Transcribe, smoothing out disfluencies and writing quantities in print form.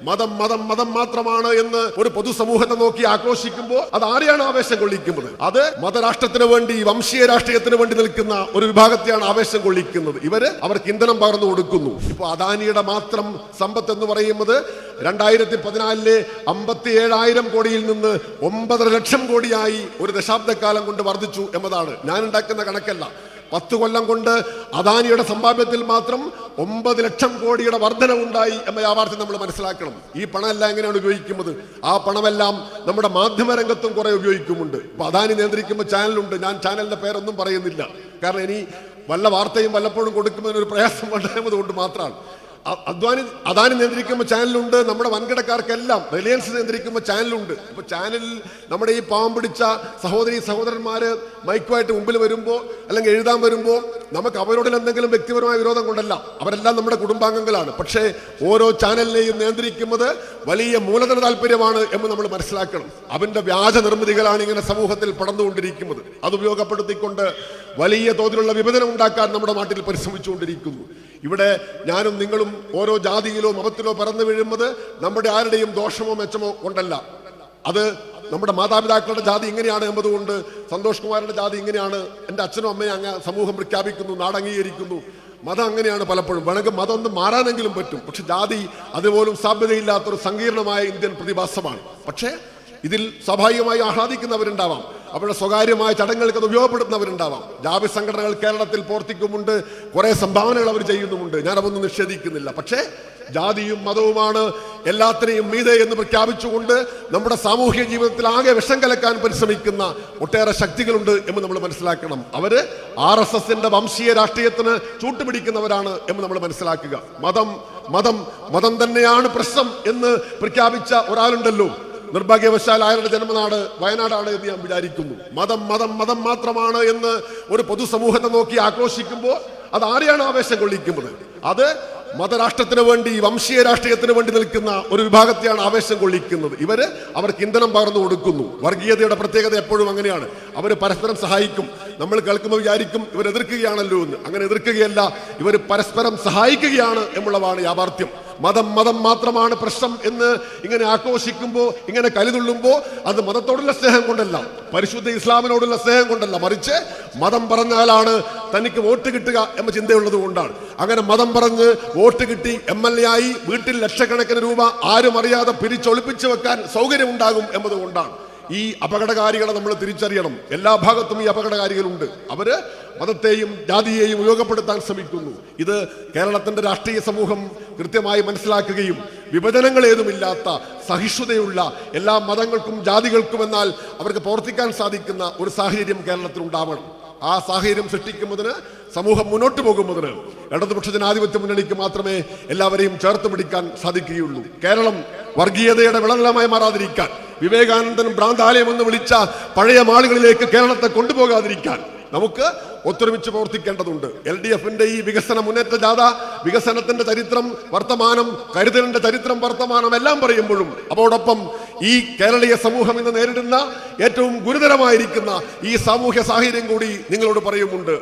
മതം മതം മതം മാത്രമാണ് എന്ന് ഒരു പൊതുസമൂഹത്തെ നോക്കി ആക്രോശിക്കുമ്പോൾ അത് ആരെയാണ് ആവേശം കൊള്ളിക്കുന്നത്? അത് മതരാഷ്ട്രത്തിന് വേണ്ടി, വംശീയ രാഷ്ട്രീയത്തിന് വേണ്ടി നിൽക്കുന്ന ഒരു വിഭാഗത്തെയാണ് ആവേശം കൊള്ളിക്കുന്നത്. അവർക്ക് ഇന്ധനം പകർന്നു കൊടുക്കുന്നു. ഇപ്പൊ അദാനിയുടെ മാത്രം സമ്പത്ത് എന്ന് പറയുന്നത് 2014 57,000 കോടിയിൽ നിന്ന് 9.5 ലക്ഷം കോടിയായി ഒരു ദശാബ്ദക്കാലം കൊണ്ട് വർദ്ധിച്ചു എന്നതാണ്. ഞാൻ ഉണ്ടാക്കുന്ന കണക്കല്ല. 10 കൊല്ലം കൊണ്ട് അദാനിയുടെ സമ്പാദ്യത്തിൽ മാത്രം 9 ലക്ഷം കോടിയുടെ വർധനവുണ്ടായി എന്ന യാഥാർത്ഥ്യം നമ്മൾ മനസ്സിലാക്കണം. ഈ പണമെല്ലാം എങ്ങനെയാണ് ഉപയോഗിക്കുന്നത്? ആ പണമെല്ലാം നമ്മുടെ മാധ്യമരംഗത്തും കുറെ ഉപയോഗിക്കുന്നുണ്ട്. ഇപ്പൊ അദാനി നിയന്ത്രിക്കുമ്പോൾ ചാനലുണ്ട്. ഞാൻ ചാനലിന്റെ പേരൊന്നും പറയുന്നില്ല. കാരണം ഇനി വല്ല വാർത്തയും വല്ലപ്പോഴും കൊടുക്കുന്നതിനൊരു പ്രയാസം ഉണ്ടായത് കൊണ്ട് മാത്രമാണ്. അദാനി നിയന്ത്രിക്കുമ്പോൾ ചാനലുണ്ട്. നമ്മുടെ വൻകിടക്കാർക്കെല്ലാം റിലയൻസ് നിയന്ത്രിക്കുമ്പോൾ ചാനലുണ്ട്. അപ്പൊ ചാനലിൽ നമ്മുടെ ഈ പാവം പിടിച്ച സഹോദരന്മാര് മൈക്കുമായിട്ട് മുമ്പിൽ വരുമ്പോൾ അല്ലെങ്കിൽ എഴുതാൻ വരുമ്പോൾ നമുക്ക് അവരോട് എന്തെങ്കിലും വ്യക്തിപരമായ വിരോധം കൊണ്ടല്ല. അവരെല്ലാം നമ്മുടെ കുടുംബാംഗങ്ങളാണ്. പക്ഷേ ഓരോ ചാനലിനെയും നിയന്ത്രിക്കുന്നത് വലിയ മൂലധന താല്പര്യമാണ് എന്ന് നമ്മൾ മനസ്സിലാക്കണം. അവന്റെ വ്യാജ നിർമ്മിതികളാണ് ഇങ്ങനെ സമൂഹത്തിൽ പടർന്നുകൊണ്ടിരിക്കുന്നത്. അത് ഉപയോഗപ്പെടുത്തിക്കൊണ്ട് വലിയ തോതിലുള്ള വിഭജനം ഉണ്ടാക്കാൻ നമ്മുടെ നാട്ടിൽ പരിശ്രമിച്ചുകൊണ്ടിരിക്കുന്നു. ഇവിടെ ഞാനും നിങ്ങളും ഓരോ ജാതിയിലോ മതത്തിലോ പറന്നു വീഴുന്നത് നമ്മുടെ ആരുടെയും ദോഷമോ മെച്ചമോ കൊണ്ടല്ല. അത് നമ്മുടെ മാതാപിതാക്കളുടെ ജാതി ഇങ്ങനെയാണ് എന്നതുകൊണ്ട്, സന്തോഷ് കുമാറിന്റെ ജാതി ഇങ്ങനെയാണ്, എൻ്റെ അച്ഛനും അമ്മയും അങ്ങ് സമൂഹം പ്രഖ്യാപിക്കുന്നു, നാടംഗീകരിക്കുന്നു. മതം അങ്ങനെയാണ്. പലപ്പോഴും വേണമെങ്കിൽ മതം ഒന്ന് മാറാനെങ്കിലും പറ്റും. പക്ഷെ ജാതി അതുപോലും സാധ്യതയില്ലാത്തൊരു സങ്കീർണമായ ഇന്ത്യൻ പ്രതിഭാസമാണ്. പക്ഷേ ഇതിൽ സ്വാഭാവികമായി ആഹ്ലാദിക്കുന്നവരുണ്ടാവാം. അവരുടെ സ്വകാര്യമായ ചടങ്ങുകൾക്ക് അത് ഉപയോഗപ്പെടുത്തുന്നവരുണ്ടാവാം. ജാതി സംഘടനകൾ കേരളത്തിൽ പ്രവർത്തിക്കുന്നുണ്ട്. കുറെ സംഭാവനകൾ അവർ ചെയ്യുന്നുമുണ്ട്. ഞാനതൊന്നും നിഷേധിക്കുന്നില്ല. പക്ഷേ ജാതിയും മതവുമാണ് എല്ലാത്തിനെയും മീതെ എന്ന് പ്രഖ്യാപിച്ചുകൊണ്ട് നമ്മുടെ സാമൂഹ്യ ജീവിതത്തിൽ ആകെ വിഷം കലക്കാൻ പരിശ്രമിക്കുന്ന ഒട്ടേറെ ശക്തികളുണ്ട് എന്ന് നമ്മൾ മനസ്സിലാക്കണം. അവര് RSSന്റെ വംശീയ രാഷ്ട്രീയത്തിന് ചൂട്ടുപിടിക്കുന്നവരാണ് എന്ന് നമ്മൾ മനസ്സിലാക്കുക. മതം മതം മതം തന്നെയാണ് പ്രശ്നം എന്ന് പ്രഖ്യാപിച്ച ഒരാളുണ്ടല്ലോ. നിർഭാഗ്യവശാൽ അയാളുടെ ജന്മനാട് വയനാടാണ് എന്ന് ഞാൻ വിചാരിക്കുന്നു. മതം മതം മതം മാത്രമാണ് എന്ന് ഒരു പൊതുസമൂഹത്തെ നോക്കി ആക്രോശിക്കുമ്പോൾ അത് ആരെയാണ് ആവേശം കൊള്ളിക്കുന്നത്? അത് മതരാഷ്ട്രത്തിന് വേണ്ടി, വംശീയ രാഷ്ട്രീയത്തിന് വേണ്ടി നിൽക്കുന്ന ഒരു വിഭാഗത്തെയാണ് ആവേശം കൊള്ളിക്കുന്നത്. അവർക്ക് ഇന്ധനം പകർന്നു കൊടുക്കുന്നു. വർഗീയതയുടെ പ്രത്യേകത എപ്പോഴും അങ്ങനെയാണ്. അവർ പരസ്പരം സഹായിക്കും. നമ്മൾ കേൾക്കുമ്പോൾ വിചാരിക്കും ഇവർ എതിർക്കുകയാണല്ലോ എന്ന്. അങ്ങനെ എതിർക്കുകയല്ല, ഇവർ പരസ്പരം സഹായിക്കുകയാണ് എന്നുള്ളതാണ് യാഥാർത്ഥ്യം. മതം മതം മാത്രമാണ് പ്രശ്നം എന്ന് ഇങ്ങനെ ആക്രോശിക്കുമ്പോൾ, ഇങ്ങനെ കലിതുള്ളുമ്പോൾ അത് മതത്തോടുള്ള സ്നേഹം കൊണ്ടല്ല, പരിശുദ്ധ ഇസ്ലാമിനോടുള്ള സ്നേഹം കൊണ്ടല്ല, മറിച്ച് മതം പറഞ്ഞാലാണ് തനിക്ക് വോട്ട് കിട്ടുക എന്ന ചിന്തയുള്ളത് കൊണ്ടാണ്. അങ്ങനെ മതം പറഞ്ഞ് വോട്ട് കിട്ടി MLA ആയി വീട്ടിൽ ലക്ഷക്കണക്കിന് രൂപ ആരും അറിയാതെ പിരിച്ചൊളിപ്പിച്ചു വെക്കാൻ സൗകര്യമുണ്ടാകും എന്നതുകൊണ്ടാണ്. ഈ അപകടകാരികളെ നമ്മൾ തിരിച്ചറിയണം. എല്ലാ ഭാഗത്തും ഈ അപകടകാരികളുണ്ട്. അവര് മതത്തെയും ജാതിയെയും ഉപയോഗപ്പെടുത്താൻ ശ്രമിക്കുന്നു. ഇത് കേരളത്തിന്റെ രാഷ്ട്രീയ സമൂഹം കൃത്യമായി മനസ്സിലാക്കുകയും വിഭജനങ്ങൾ ഏതുമില്ലാത്ത സഹിഷ്ണുതയുള്ള എല്ലാ മതങ്ങൾക്കും ജാതികൾക്കും എന്നാൽ അവർക്ക് പ്രവർത്തിക്കാൻ സാധിക്കുന്ന ഒരു സാഹചര്യം കേരളത്തിൽ ഉണ്ടാവണം. ആ സാഹചര്യം സൃഷ്ടിക്കുന്നതിന്, സമൂഹം മുന്നോട്ട് പോകുന്നതിന് ഇടതുപക്ഷ ജനാധിപത്യ മുന്നണിക്ക് മാത്രമേ എല്ലാവരെയും ചേർത്ത് പിടിക്കാൻ സാധിക്കുകയുള്ളൂ. കേരളം വർഗീയതയുടെ വിളനിലമായി മാറാതിരിക്കാൻ, വിവേകാനന്ദൻ ഭ്രാന്താലയം എന്ന് വിളിച്ച പഴയ മാളുകളിലേക്ക് കേരളത്തെ കൊണ്ടുപോകാതിരിക്കാൻ നമുക്ക് ഒത്തൊരുമിച്ച് പ്രവർത്തിക്കേണ്ടതുണ്ട്. LDFന്റെ ഈ വികസന മുന്നേറ്റ ജാഥ വികസനത്തിന്റെ ചരിത്രം വർത്തമാനം, കരുതലിന്റെ ചരിത്രം വർത്തമാനം എല്ലാം പറയുമ്പോഴും അതോടൊപ്പം ഈ കേരളീയ സമൂഹം ഇന്ന് നേരിടുന്ന ഏറ്റവും ഗുരുതരമായിരിക്കുന്ന ഈ സാമൂഹ്യ സാഹചര്യം കൂടി നിങ്ങളോട് പറയുന്നുണ്ട്.